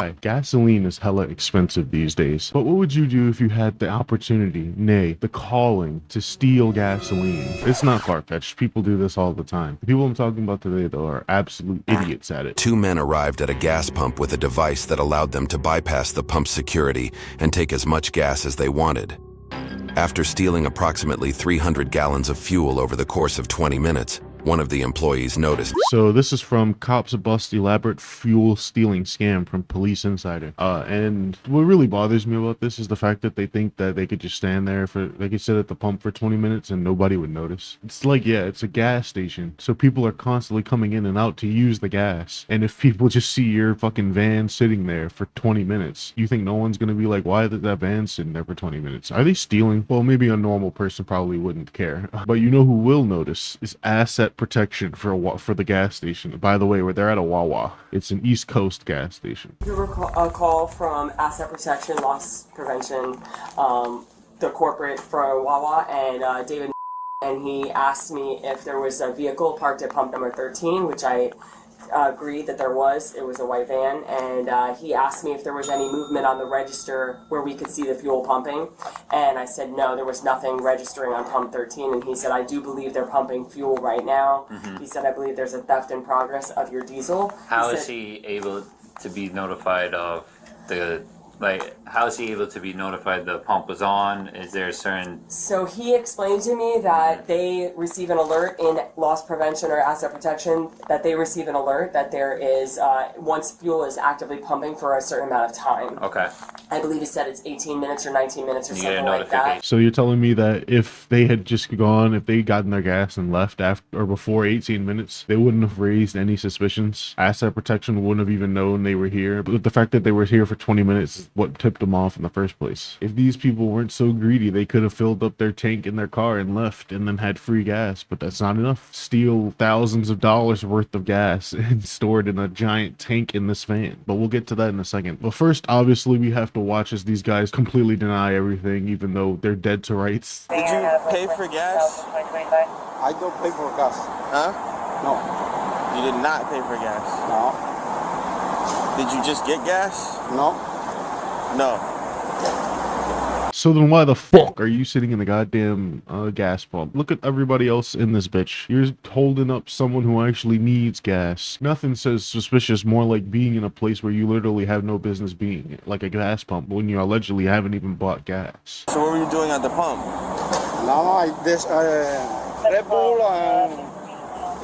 why. Gasoline is hella expensive these days. But what would you do if you had the opportunity, nay, the calling, to steal gasoline? It's not far-fetched. People do this all the time. The people I'm talking about today, though, are absolute idiots at it. Two men arrived at a gas pump with a device that allowed them to bypass the pump's security and take as much gas as they wanted. After stealing approximately 300 gallons of fuel over the course of 20 minutes, one of the employees noticed. So this is from Cops Bust Elaborate Fuel Stealing Scam from Police Insider. And what really bothers me about this is the fact that they think that they could just stand there for, they could sit at the pump for 20 minutes and nobody would notice. It's like, yeah, it's a gas station. So people are constantly coming in and out to use the gas. And if people just see your fucking van sitting there for 20 minutes, you think no one's going to be like, why is that van sitting there for 20 minutes? Are they stealing? Well, maybe a normal person probably wouldn't care. But you know who will notice is asset protection for the gas station. By the way, where they're at a Wawa. It's an East Coast gas station. We were a call from asset protection, loss prevention, the corporate for Wawa, and David, and he asked me if there was a vehicle parked at pump number 13, which I agreed that there was. It was a white van, and he asked me if there was any movement on the register where we could see the fuel pumping, and I said no, there was nothing registering on pump 13, and he said, I do believe they're pumping fuel right now. He said, I believe there's a theft in progress of your diesel. How is he able to be notified of the, how is he able to be notified the pump was on? Is there a certain... So he explained to me that they receive an alert in loss prevention or asset protection, that they receive an alert that there is, once fuel is actively pumping for a certain amount of time. Okay. I believe he said it's 18 minutes or 19 minutes or something like that. So you're telling me that if they had just gone, if they gotten their gas and left after or before 18 minutes, they wouldn't have raised any suspicions? Asset protection wouldn't have even known they were here. But the fact that they were here for 20 minutes is what tipped them off in the first place. If these people weren't so greedy, they could have filled up their tank in their car and left and then had free gas. But that's not enough. Steal thousands of dollars worth of gas and store it in a giant tank in this van. But we'll get to that in a second. But first, obviously, we have to watch as these guys completely deny everything, even though they're dead to rights. Did you pay for gas? I don't pay for gas. Huh? No. You did not pay for gas? No. Did you just get gas? No. No. So then why the fuck are you sitting in the goddamn gas pump? Look at everybody else in this bitch. You're holding up someone who actually needs gas. Nothing says suspicious more like being in a place where you literally have no business being, like a gas pump, when you allegedly haven't even bought gas. So what were you doing at the pump? No, this Red Bull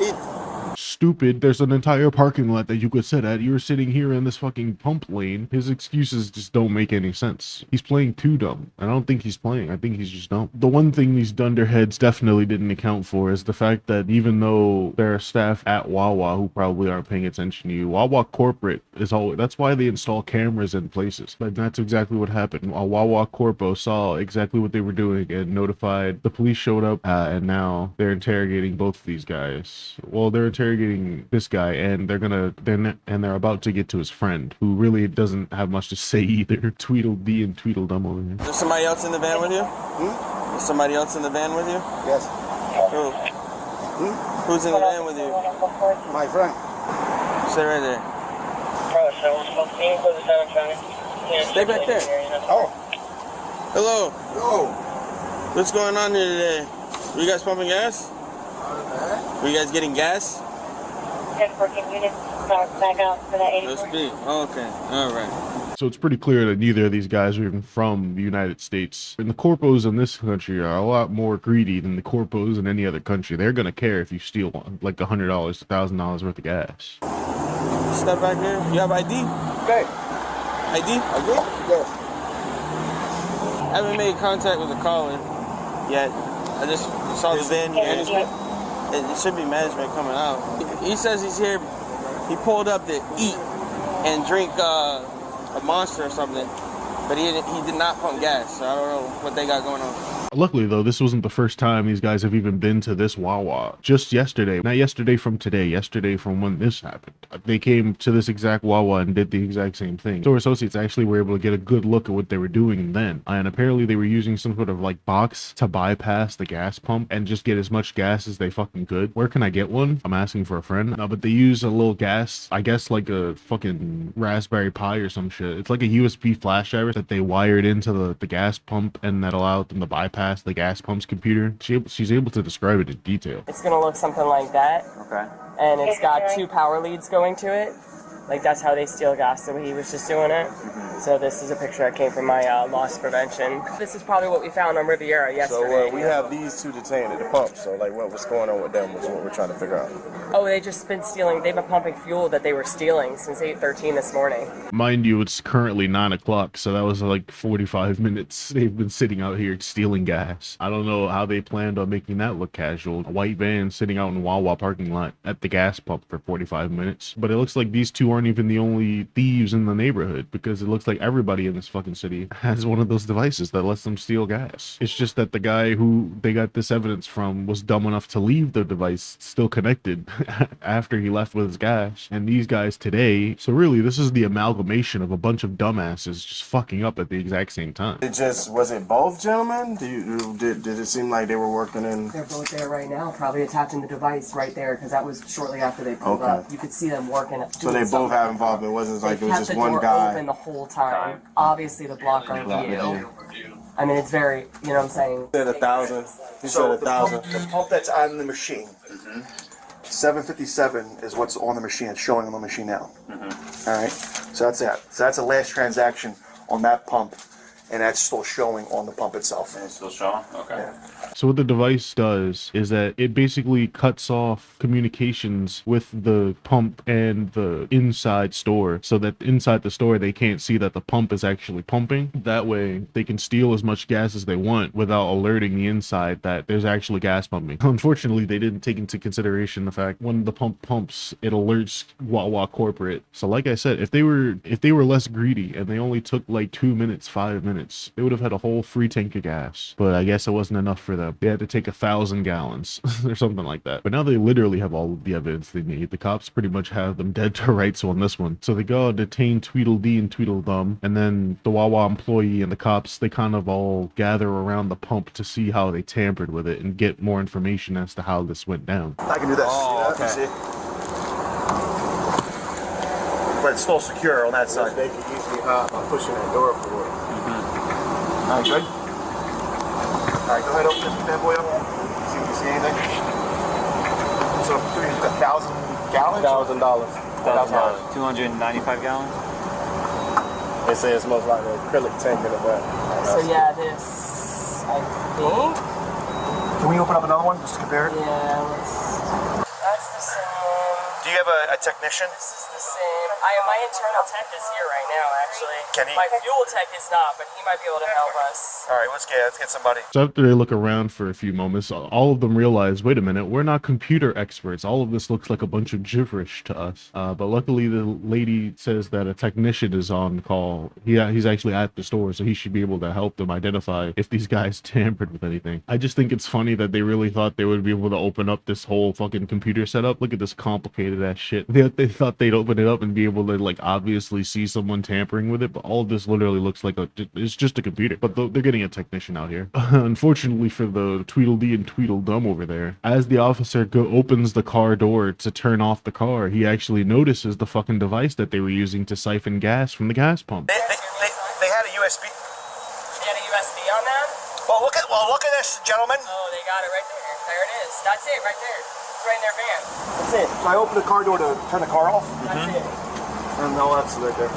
eat. Stupid. There's an entire parking lot that you could sit at. You're sitting here in this fucking pump lane. His excuses just don't make any sense. He's playing too dumb. I don't think he's playing. I think he's just dumb. The one thing these dunderheads definitely didn't account for is the fact that even though there are staff at Wawa who probably aren't paying attention to you, Wawa corporate is always, that's why they install cameras in places. But that's exactly what happened. Wawa Corpo saw exactly what they were doing and notified. The police showed up and now they're interrogating both of these guys. Well, they're interrogating this guy, and they're about to get to his friend, who really doesn't have much to say either. Tweedledee and Tweedledum over here. Is there somebody else in the van with you? Is somebody else in the van with you? Yes. Who? Who's in the van with you? My friend. Stay right there. Stay back there. Oh. Hello. Hello. What's going on here today? Were you guys pumping gas? Were you guys getting gas? Back out for that 84. Let's be. Okay. All right. So it's pretty clear that neither of these guys are even from the United States. And the corpos in this country are a lot more greedy than the corpos in any other country. They're gonna care if you steal like $100, $1,000 worth of gas. Step back here. You have ID? Okay. ID? ID? Yes. I haven't made contact with the caller yet. I just saw the van here. It should be management coming out. He says he's here. He pulled up to eat and drink a Monster or something, but he did not pump gas. So I don't know what they got going on. Luckily though, this wasn't the first time these guys have even been to this Wawa. Just yesterday, not yesterday from today, yesterday from when this happened, they came to this exact Wawa and did the exact same thing. Store associates actually were able to get a good look at what they were doing then, and apparently they were using some sort of like box to bypass the gas pump and just get as much gas as they fucking could. Where can I get one? I'm asking for a friend. No, but they use a little gas, I guess like a fucking Raspberry Pi or some shit. It's like a USB flash drive that they wired into the gas pump, and that allowed them to bypass the gas pump's computer. She's able to describe it in detail. It's gonna look something like that. Okay. And it's got 2 power leads going to it. Like, that's how they steal gas, the way he was just doing it. So this is a picture that came from my loss prevention. This is probably what we found on Riviera yesterday. So we have these 2 detained at the pump. So like, what's going on with them is what we're trying to figure out. Oh, they just been stealing. They've been pumping fuel that they were stealing since 8:13 this morning. Mind you, it's currently 9 o'clock, so that was like 45 minutes they've been sitting out here stealing gas. I don't know how they planned on making that look casual. A white van sitting out in Wawa parking lot at the gas pump for 45 minutes. But it looks like these 2 aren't even the only thieves in the neighborhood, because it looks like everybody in this fucking city has one of those devices that lets them steal gas. It's just that the guy who they got this evidence from was dumb enough to leave the device still connected after he left with his gas. And these guys today, so really this is the amalgamation of a bunch of dumbasses just fucking up at the exact same time. Was it both gentlemen? Did it seem like they were working in? They're both there right now, probably attaching the device right there, because that was shortly after they pulled up. You could see them working. So they both have involvement. It wasn't like it was just one guy. Open the whole time. Obviously, the block our view. I mean, it's very, you know what I'm saying? Said 1,000. He said 1,000. The pump that's on the machine, 757 is what's on the machine. It's showing on the machine now. All right, so that's that. So that's the last transaction on that pump, and that's still showing on the pump itself. And it's still showing? Okay. Yeah. So what the device does is that it basically cuts off communications with the pump and the inside store, so that inside the store they can't see that the pump is actually pumping. That way they can steal as much gas as they want without alerting the inside that there's actually gas pumping. Unfortunately, they didn't take into consideration the fact when the pump pumps, it alerts Wawa corporate. So like I said, if they were less greedy and they only took like 2 minutes, 5 minutes, they would have had a whole free tank of gas. But I guess it wasn't enough for them. They had to take 1,000 gallons or something like that. But now they literally have all of the evidence they need. The cops pretty much have them dead to rights on this one. So they go and detain Tweedledee and Tweedledum, and then the Wawa employee and the cops, they kind of all gather around the pump to see how they tampered with it and get more information as to how this went down. I can do this. Oh, okay. See? But it's still secure on that side. They could easily hop by pushing that door forward. All right, good. All right, go ahead, open this bad boy up. See if you see anything. So, 1,000 gallons? $1,000. $1,000. 295 gallons? They say it's most likely an acrylic tank in the back. So yeah, this, I think. Can we open up another one just to compare it? Yeah, that's the same. Do you have a technician? This is the same. My internal tech is here right now, actually. Can he? My fuel tech is not, but he might be able to help us. All right, let's get somebody. So after they look around for a few moments, all of them realize, wait a minute, we're not computer experts. All of this looks like a bunch of gibberish to us. But luckily the lady says that a technician is on call. He's actually at the store, so he should be able to help them identify if these guys tampered with anything. I just think it's funny that they really thought they would be able to open up this whole fucking computer setup. Look at this complicated ass shit. They thought they'd open it up and be able to like obviously see someone tampering with it, but all of this literally looks like it's just a computer. But they're getting a technician out here. Unfortunately for the Tweedledee and Tweedledum over there, as the officer opens the car door to turn off the car, he actually notices the fucking device that they were using to siphon gas from the gas pump. They had a USB. They had a USB on that? Well, look at this, gentlemen. Oh, they got it right there. There it is. That's it right there. It's right in their van. That's it. So I opened the car door to turn the car off. That's it. And all that's right there.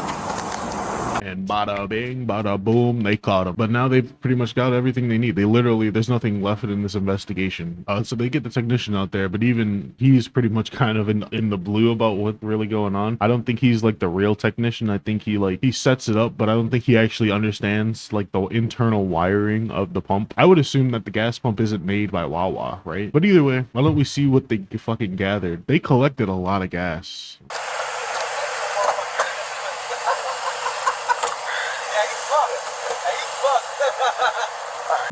And bada bing, bada boom, they caught him. But now they've pretty much got everything they need. There's nothing left in this investigation. So they get the technician out there, but even he's pretty much kind of in the blue about what's really going on. I don't think he's like the real technician. I think he sets it up, but I don't think he actually understands like the internal wiring of the pump. I would assume that the gas pump isn't made by Wawa, right? But either way, why don't we see what they fucking gathered? They collected a lot of gas.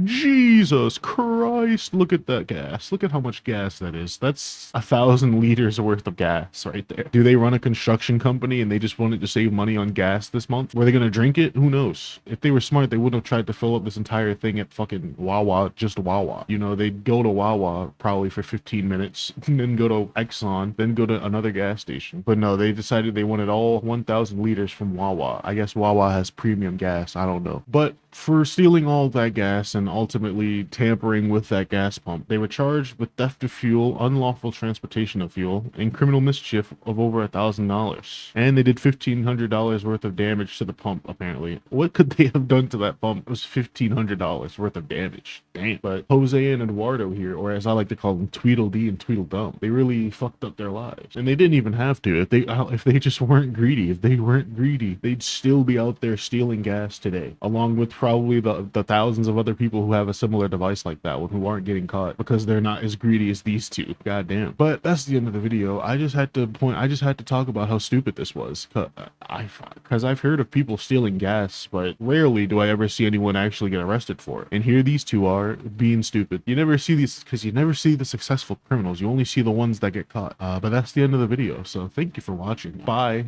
Jesus Christ, look at that gas. Look at how much gas that is. That's 1,000 liters worth of gas right there. Do they run a construction company and they just wanted to save money on gas this month? Were they gonna drink it? Who knows? If they were smart, they wouldn't have tried to fill up this entire thing at fucking Wawa, just Wawa. You know, they'd go to Wawa probably for 15 minutes, and then go to Exxon, then go to another gas station. But no, they decided they wanted all 1,000 liters from Wawa. I guess Wawa has premium gas, I don't know. But for stealing all that gas and ultimately tampering with that gas pump, they were charged with theft of fuel, unlawful transportation of fuel, and criminal mischief of over $1,000. And they did $1,500 worth of damage to the pump, apparently. What could they have done to that pump? It was $1,500 worth of damage. Damn. But Jose and Eduardo here, or as I like to call them, Tweedledee and Tweedledum, they really fucked up their lives. And they didn't even have to. If they just weren't greedy, they'd still be out there stealing gas today, along with probably the thousands of other people who have a similar device like that one who aren't getting caught because they're not as greedy as these two. Goddamn. But that's the end of the video. I just had to talk about how stupid this was. Because I've heard of people stealing gas, but rarely do I ever see anyone actually get arrested for it. And here these two are being stupid. You never see these, because you never see the successful criminals. You only see the ones that get caught. But that's the end of the video. So thank you for watching. Bye.